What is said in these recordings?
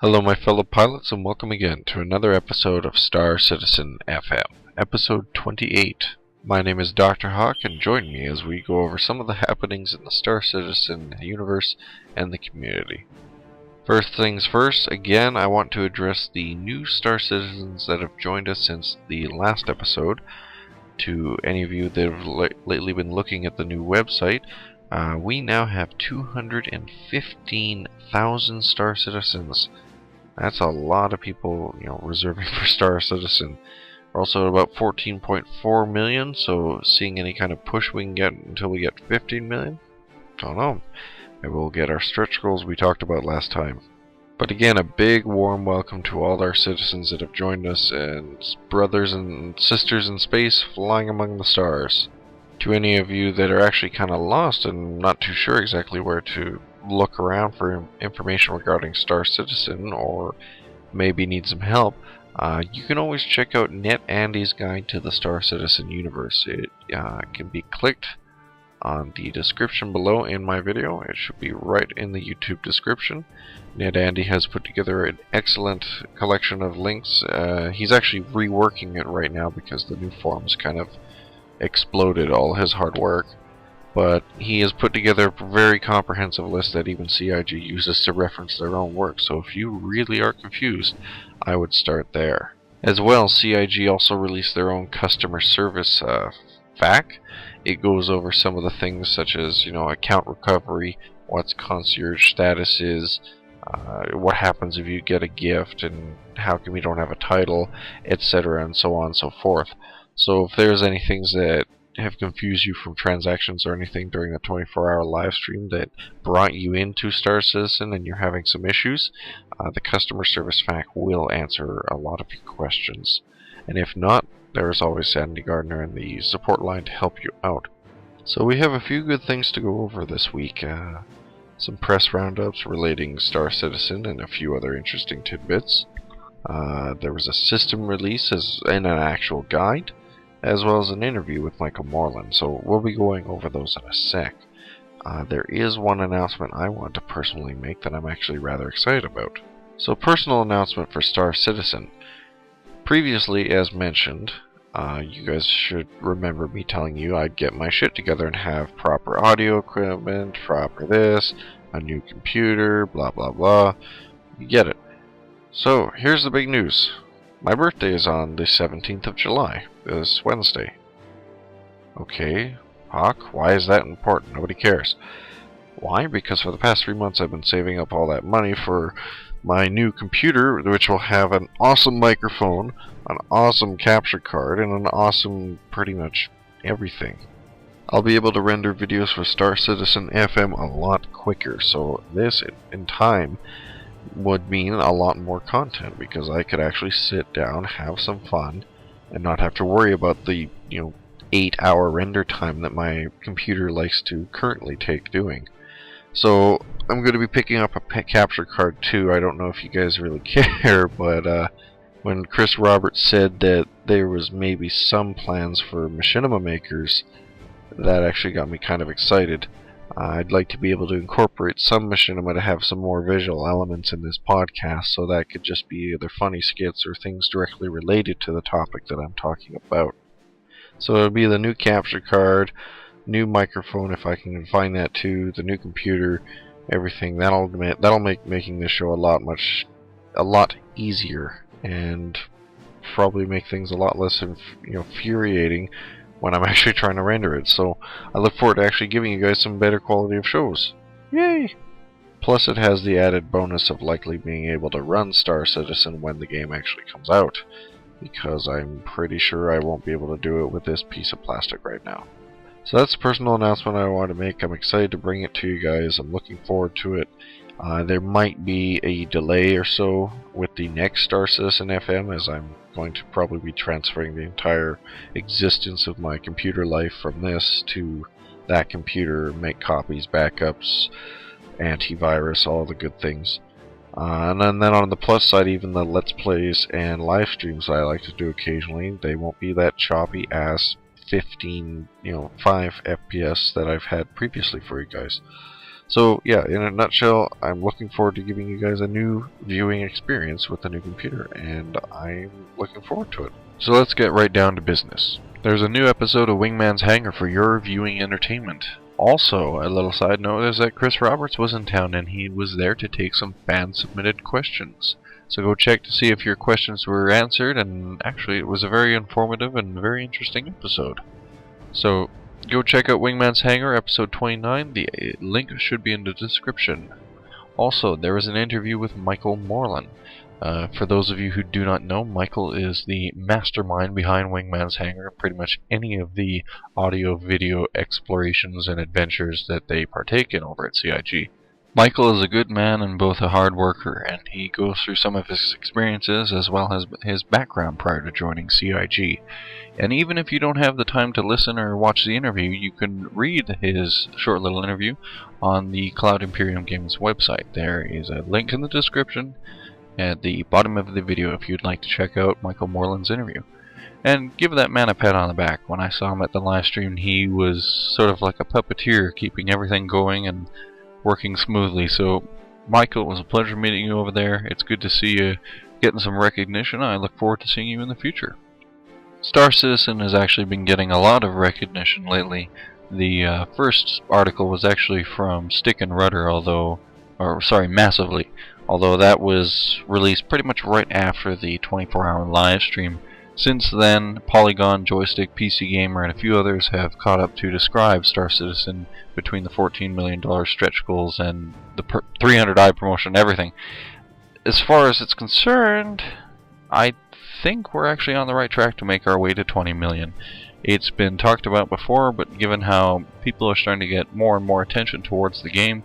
Hello my fellow pilots and welcome again to another episode of Star Citizen FM, episode 28. My name is Dr. Hawk and join me as we go over some of the happenings in the Star Citizen universe and the community. First things first, again I want to address the new Star Citizens that have joined us since the last episode. To any of you that have lately been looking at the new website, we now have 215,000 Star Citizens. That's a lot of people, reserving for Star Citizen. We're also at about 14.4 million, so seeing any kind of push we can get until we get 15 million? Don't know. Maybe we'll get our stretch goals we talked about last time. But again, a big warm welcome to all our citizens that have joined us, and brothers and sisters in space flying among the stars. To any of you that are actually kind of lost and not too sure exactly where to look around for information regarding Star Citizen, or maybe need some help, you can always check out NetAndy's Guide to the Star Citizen Universe. It can be clicked on the description below in my video. It should be right in the YouTube description. NetAndy has put together an excellent collection of links. He's actually reworking it right now because the new forums kind of exploded all his hard work. But he has put together a very comprehensive list that even CIG uses to reference their own work, so if you really are confused, I would start there. As well, CIG also released their own customer service FAQ. It goes over some of the things such as, account recovery, what's concierge status is, what happens if you get a gift, and how come you don't have a title, etc., and so on and so forth. So if there's any things that have confused you from transactions or anything during the 24-hour live stream that brought you into Star Citizen and you're having some issues, the customer service FAQ will answer a lot of your questions. And if not, there's always Sandy Gardner and the support line to help you out. So we have a few good things to go over this week. Some press roundups relating Star Citizen and a few other interesting tidbits. There was a system release and an actual guide, as well as an interview with Michael Moreland, so we'll be going over those in a sec. There is one announcement I want to personally make that I'm actually rather excited about. So, personal announcement for Star Citizen. Previously, as mentioned, you guys should remember me telling you I'd get my shit together and have proper audio equipment, proper this, a new computer, blah blah blah. You get it. So, here's the big news. My birthday is on the 17th of July, this Wednesday. Okay, Hawk, why is that important? Nobody cares. Why? Because for the past 3 months I've been saving up all that money for my new computer, which will have an awesome microphone, an awesome capture card, and an awesome pretty much everything. I'll be able to render videos for Star Citizen FM a lot quicker, so this, in time, would mean a lot more content, because I could actually sit down, have some fun, and not have to worry about the 8-hour render time that my computer likes to currently take doing. So I'm going to be picking up a capture card too. I don't know if you guys really care, but when Chris Roberts said that there was maybe some plans for machinima makers, that actually got me kind of excited. I'd like to be able to incorporate some machinima to have some more visual elements in this podcast, so that could just be either funny skits or things directly related to the topic that I'm talking about. So it'll be the new capture card, new microphone if I can find that too, the new computer, everything. That'll make making this show a lot easier, and probably make things a lot less infuriating when I'm actually trying to render it. So I look forward to actually giving you guys some better quality of shows. Yay! Plus it has the added bonus of likely being able to run Star Citizen when the game actually comes out, because I'm pretty sure I won't be able to do it with this piece of plastic right now. So that's a personal announcement I want to make. I'm excited to bring it to you guys. I'm looking forward to it. There might be a delay or so with the next Star Citizen FM, as I'm going to probably be transferring the entire existence of my computer life from this to that computer, make copies, backups, antivirus, all the good things. And then on the plus side, even the Let's Plays and live streams I like to do occasionally, they won't be that choppy ass 5 FPS that I've had previously for you guys. So yeah, in a nutshell, I'm looking forward to giving you guys a new viewing experience with the new computer, and I'm looking forward to it. So let's get right down to business. There's a new episode of Wingman's Hangar for your viewing entertainment. Also, a little side note is that Chris Roberts was in town and he was there to take some fan-submitted questions. So go check to see if your questions were answered, and actually it was a very informative and very interesting episode. So go check out Wingman's Hangar episode 29, the link should be in the description. Also, there was an interview with Michael Moreland. For those of you who do not know, Michael is the mastermind behind Wingman's Hangar, pretty much any of the audio-video explorations and adventures that they partake in over at CIG. Michael is a good man and both a hard worker, and he goes through some of his experiences as well as his background prior to joining CIG. And even if you don't have the time to listen or watch the interview, you can read his short little interview on the Cloud Imperium Games website. There is a link in the description at the bottom of the video if you'd like to check out Michael Moreland's interview. And give that man a pat on the back. When I saw him at the live stream, he was sort of like a puppeteer, keeping everything going and working smoothly. So Michael, it was a pleasure meeting you over there. It's good to see you getting some recognition. I look forward to seeing you in the future. Star Citizen has actually been getting a lot of recognition lately. The first article was actually from Stick and Rudder, Massively, although that was released pretty much right after the 24-hour live stream. Since then, Polygon, Joystick, PC Gamer, and a few others have caught up to describe Star Citizen between the $14 million stretch goals and the 300i promotion and everything. As far as it's concerned, I think we're actually on the right track to make our way to 20 million. It's been talked about before, but given how people are starting to get more and more attention towards the game,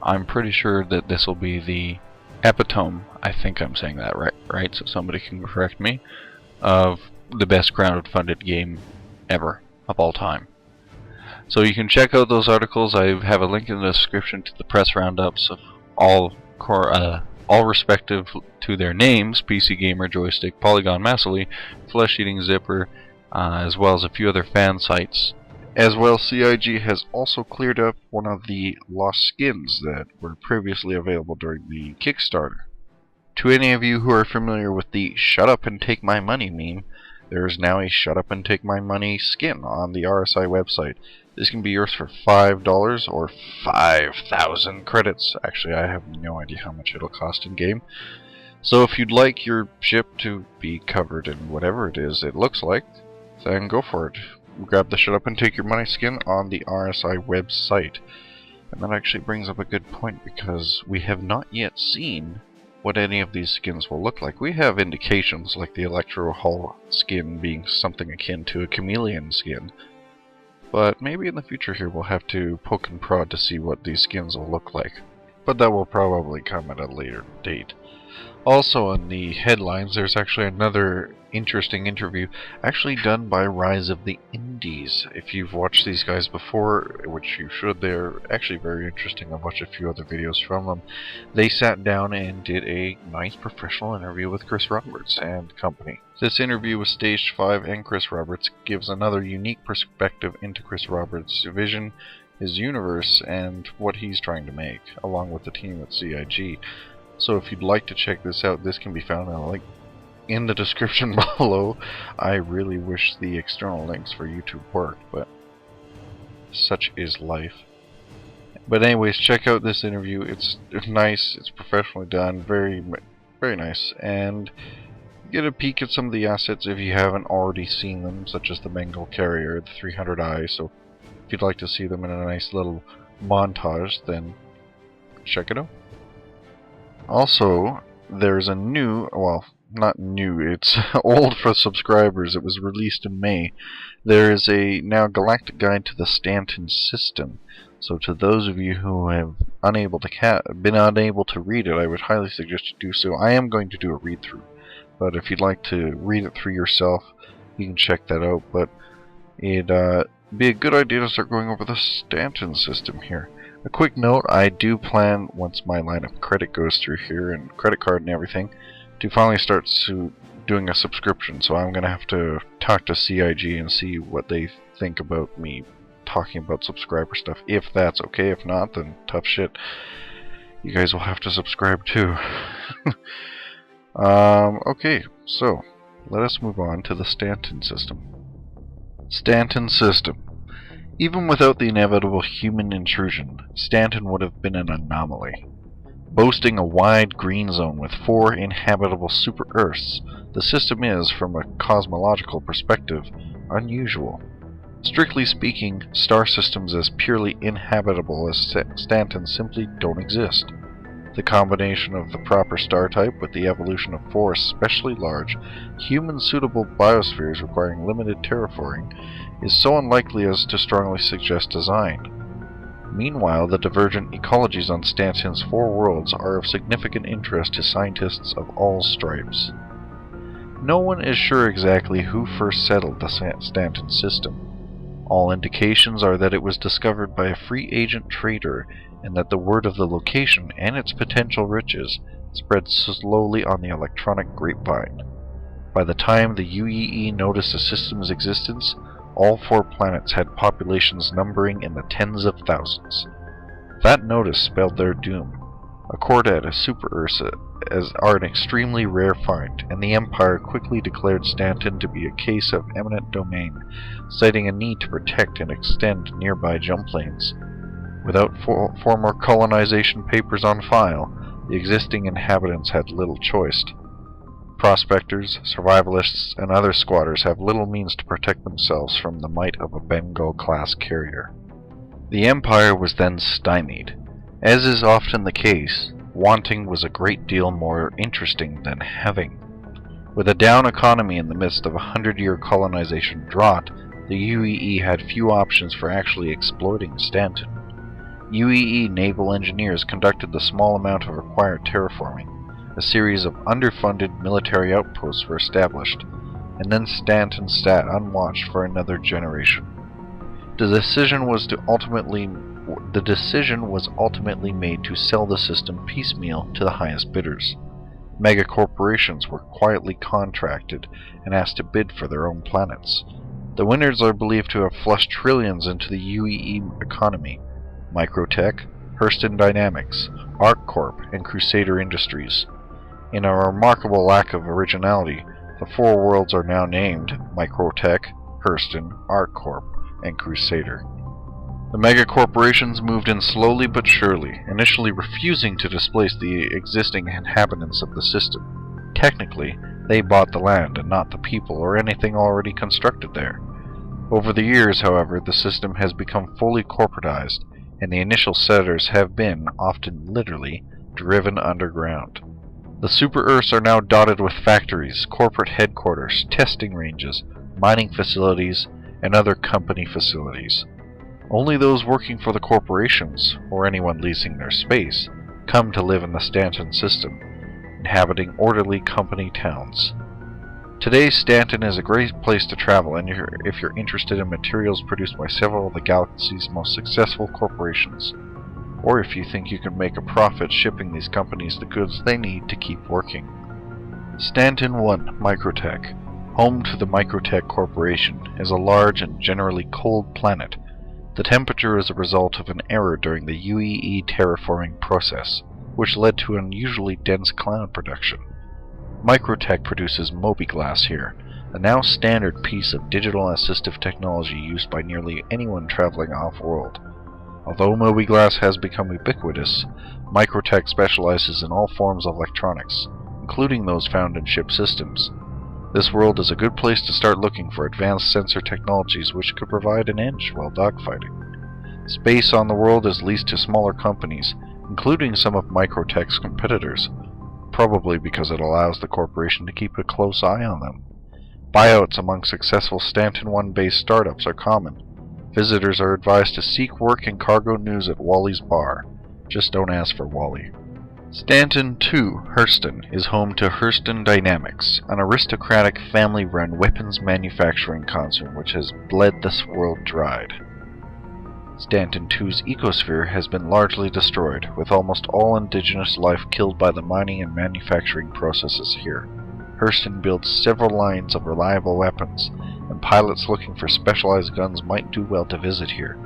I'm pretty sure that this will be the epitome, I think I'm saying that right? So somebody can correct me, of the best crowdfunded game ever, of all time. So you can check out those articles. I have a link in the description to the press roundups of all respective to their names: PC Gamer, Joystick, Polygon, Massively, Flesh Eating Zipper, as well as a few other fan sites. As well, CIG has also cleared up one of the lost skins that were previously available during the Kickstarter. To any of you who are familiar with the "Shut Up and Take My Money" meme, there is now a "Shut Up and Take My Money" skin on the RSI website. This can be yours for $5 or 5,000 credits. Actually, I have no idea how much it'll cost in game. So if you'd like your ship to be covered in whatever it is it looks like, then go for it. Grab the "Shut Up and Take Your Money" skin on the RSI website. And that actually brings up a good point, because we have not yet seen what any of these skins will look like. We have indications, like the Electro Hull skin being something akin to a chameleon skin, but maybe in the future here we'll have to poke and prod to see what these skins will look like. But that will probably come at a later date. Also on the headlines, there's actually another interesting interview actually done by Rise of the Indies. If you've watched these guys before, which you should, they're actually very interesting. I've watched a few other videos from them. They sat down and did a nice professional interview with Chris Roberts and company. This interview with Stage 5 and Chris Roberts gives another unique perspective into Chris Roberts' vision, his universe, and what he's trying to make, along with the team at CIG. So if you'd like to check this out, this can be found in a link in the description below. I really wish the external links for YouTube worked, but such is life. But anyways, check out this interview. It's nice, it's professionally done, very nice, and get a peek at some of the assets if you haven't already seen them, such as the Bengal Carrier, the 300i. So if you'd like to see them in a nice little montage, then check it out. Also, there's a new, well, not new, it's old for subscribers. It was released in May. There is a now galactic guide to the Stanton system. So to those of you who have been unable to read it, I would highly suggest you do so. I am going to do a read-through, but if you'd like to read it through yourself, you can check that out. But it'd be a good idea to start going over the Stanton system here. A quick note, I do plan, once my line of credit goes through here, and credit card and everything, to finally start doing a subscription. So I'm going to have to talk to CIG and see what they think about me talking about subscriber stuff, if that's okay. If not, then tough shit. You guys will have to subscribe too. Okay, so let us move on to the Stanton system. Stanton system. Even without the inevitable human intrusion, Stanton would have been an anomaly. Boasting a wide green zone with 4 inhabitable super-Earths, the system is, from a cosmological perspective, unusual. Strictly speaking, star systems as purely inhabitable as Stanton simply don't exist. The combination of the proper star type with the evolution of 4 especially large, human-suitable biospheres requiring limited terraforming is so unlikely as to strongly suggest design. Meanwhile, the divergent ecologies on Stanton's 4 worlds are of significant interest to scientists of all stripes. No one is sure exactly who first settled the Stanton system. All indications are that it was discovered by a free agent trader, and that the word of the location and its potential riches spread slowly on the electronic grapevine. By the time the UEE noticed the system's existence, all 4 planets had populations numbering in the tens of thousands. That notice spelled their doom. A quartet of super-Earths are an extremely rare find, and the Empire quickly declared Stanton to be a case of eminent domain, citing a need to protect and extend nearby jump lanes. Without former colonization papers on file, the existing inhabitants had little choice. Prospectors, survivalists, and other squatters have little means to protect themselves from the might of a Bengal-class carrier. The Empire was then stymied. As is often the case, wanting was a great deal more interesting than having. With a down economy in the midst of a 100-year colonization drought, the UEE had few options for actually exploiting Stanton. UEE naval engineers conducted the small amount of required terraforming. A series of underfunded military outposts were established, and then Stanton sat unwatched for another generation. The decision was ultimately made to sell the system piecemeal to the highest bidders. Mega corporations were quietly contracted and asked to bid for their own planets. The winners are believed to have flushed trillions into the UEE economy: Microtech, Hurston Dynamics, CORP, and Crusader Industries. In a remarkable lack of originality, the 4 worlds are now named Microtech, Hurston, CORP, and Crusader. The megacorporations moved in slowly but surely, initially refusing to displace the existing inhabitants of the system. Technically, they bought the land and not the people or anything already constructed there. Over the years, however, the system has become fully corporatized, and the initial settlers have been, often literally, driven underground. The super-Earths are now dotted with factories, corporate headquarters, testing ranges, mining facilities, and other company facilities. Only those working for the corporations, or anyone leasing their space, come to live in the Stanton system, inhabiting orderly company towns. Today, Stanton is a great place to travel, and if you're interested in materials produced by several of the galaxy's most successful corporations, or if you think you can make a profit shipping these companies the goods they need to keep working. Stanton 1 Microtech, home to the Microtech Corporation, is a large and generally cold planet. The temperature is a result of an error during the UEE terraforming process, which led to unusually dense cloud production. Microtech produces Mobiglass here, a now standard piece of digital assistive technology used by nearly anyone traveling off-world. Although Mobiglass has become ubiquitous, Microtech specializes in all forms of electronics, including those found in ship systems. This world is a good place to start looking for advanced sensor technologies which could provide an edge while dogfighting. Space on the world is leased to smaller companies, including some of Microtech's competitors, probably because it allows the corporation to keep a close eye on them. Buyouts among successful Stanton 1-based startups are common. Visitors are advised to seek work and cargo news at Wally's bar. Just don't ask for Wally. Stanton 2 Hurston is home to Hurston Dynamics, an aristocratic family-run weapons manufacturing concern which has bled this world dried. Stanton 2's ecosphere has been largely destroyed, with almost all indigenous life killed by the mining and manufacturing processes here. Hurston builds several lines of reliable weapons, and pilots looking for specialized guns might do well to visit here.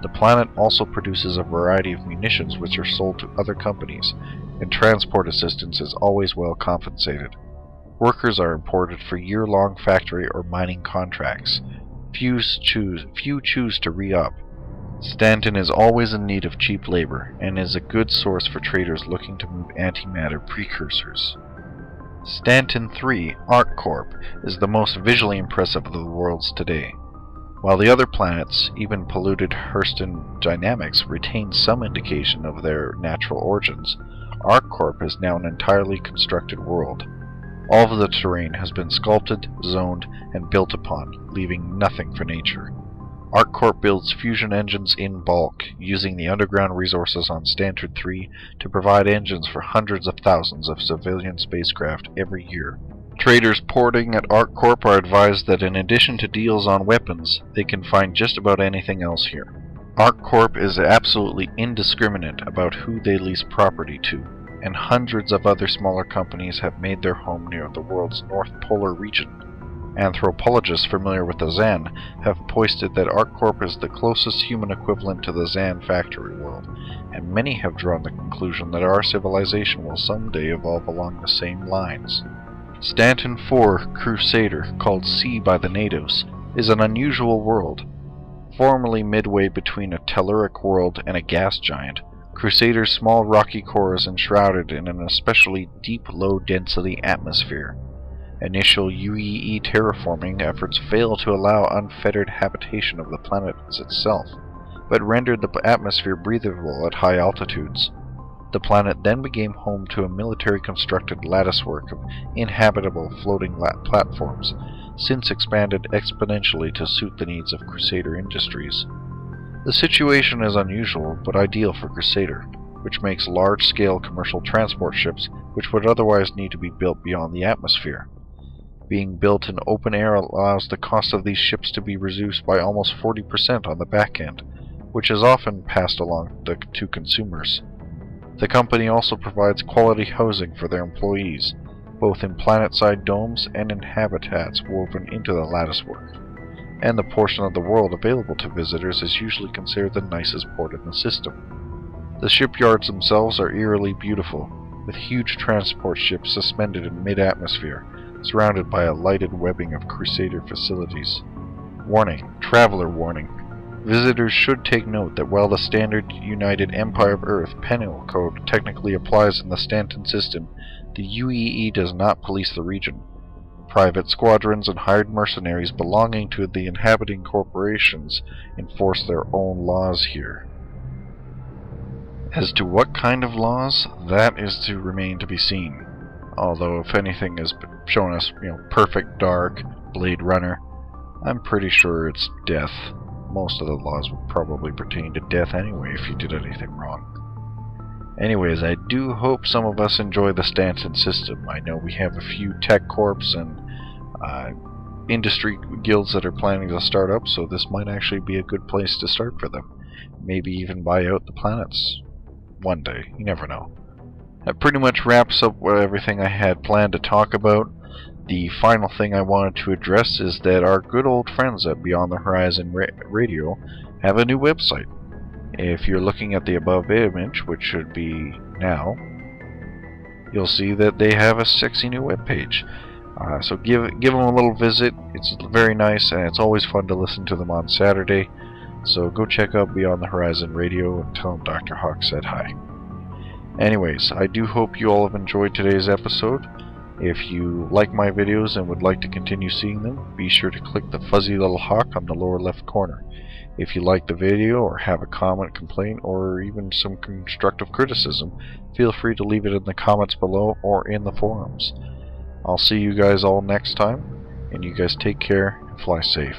The planet also produces a variety of munitions which are sold to other companies, and transport assistance is always well compensated. Workers are imported for year-long factory or mining contracts. Few choose to re-up. Stanton is always in need of cheap labor, and is a good source for traders looking to move antimatter precursors. Stanton 3, ArcCorp, is the most visually impressive of the worlds today. While the other planets, even polluted Hurston dynamics, retain some indication of their natural origins, ArcCorp is now an entirely constructed world. All of the terrain has been sculpted, zoned, and built upon, leaving nothing for nature. ArcCorp builds fusion engines in bulk, using the underground resources on Stanton 3 to provide engines for hundreds of thousands of civilian spacecraft every year. Traders porting at ArcCorp are advised that in addition to deals on weapons, they can find just about anything else here. ArcCorp is absolutely indiscriminate about who they lease property to, and hundreds of other smaller companies have made their home near the world's North Polar region. Anthropologists familiar with the Zan have posted that ArcCorp is the closest human equivalent to the Zan factory world, and many have drawn the conclusion that our civilization will someday evolve along the same lines. Stanton 4 Crusader, called C by the natives, is an unusual world. Formerly midway between a telluric world and a gas giant, Crusader's small rocky core is enshrouded in an especially deep low-density atmosphere. Initial UEE terraforming efforts failed to allow unfettered habitation of the planet itself, but rendered the atmosphere breathable at high altitudes. The planet then became home to a military-constructed latticework of inhabitable floating platforms, since expanded exponentially to suit the needs of Crusader industries. The situation is unusual, but ideal for Crusader, which makes large-scale commercial transport ships which would otherwise need to be built beyond the atmosphere. Being built in open air allows the cost of these ships to be reduced by almost 40% on the back end, which is often passed along to consumers. The company also provides quality housing for their employees, both in planet-side domes and in habitats woven into the latticework, and the portion of the world available to visitors is usually considered the nicest port in the system. The shipyards themselves are eerily beautiful, with huge transport ships suspended in mid-atmosphere, surrounded by a lighted webbing of Crusader facilities. Warning, traveler warning. Visitors should take note that while the standard United Empire of Earth penal code technically applies in the Stanton system, the UEE does not police the region. Private squadrons and hired mercenaries belonging to the inhabiting corporations enforce their own laws here. As to what kind of laws, that is to remain to be seen. Although if anything has shown us, Perfect Dark, Blade Runner, I'm pretty sure it's death. Most of the laws would probably pertain to death anyway if you did anything wrong. Anyways, I do hope some of us enjoy the Stanton system. I know we have a few tech corps and industry guilds that are planning to start up, so this might actually be a good place to start for them. Maybe even buy out the planets one day. You never know. That pretty much wraps up everything I had planned to talk about. The final thing I wanted to address is that our good old friends at Beyond the Horizon Radio have a new website. If you're looking at the above image, which should be now, you'll see that they have a sexy new webpage. So give them a little visit. It's very nice, and it's always fun to listen to them on Saturday. So go check out Beyond the Horizon Radio and tell them Dr. Hawk said hi. Anyways, I do hope you all have enjoyed today's episode. If you like my videos and would like to continue seeing them, be sure to click the fuzzy little hawk on the lower left corner. If you like the video or have a comment, complaint, or even some constructive criticism, feel free to leave it in the comments below or in the forums. I'll see you guys all next time, and you guys take care and fly safe.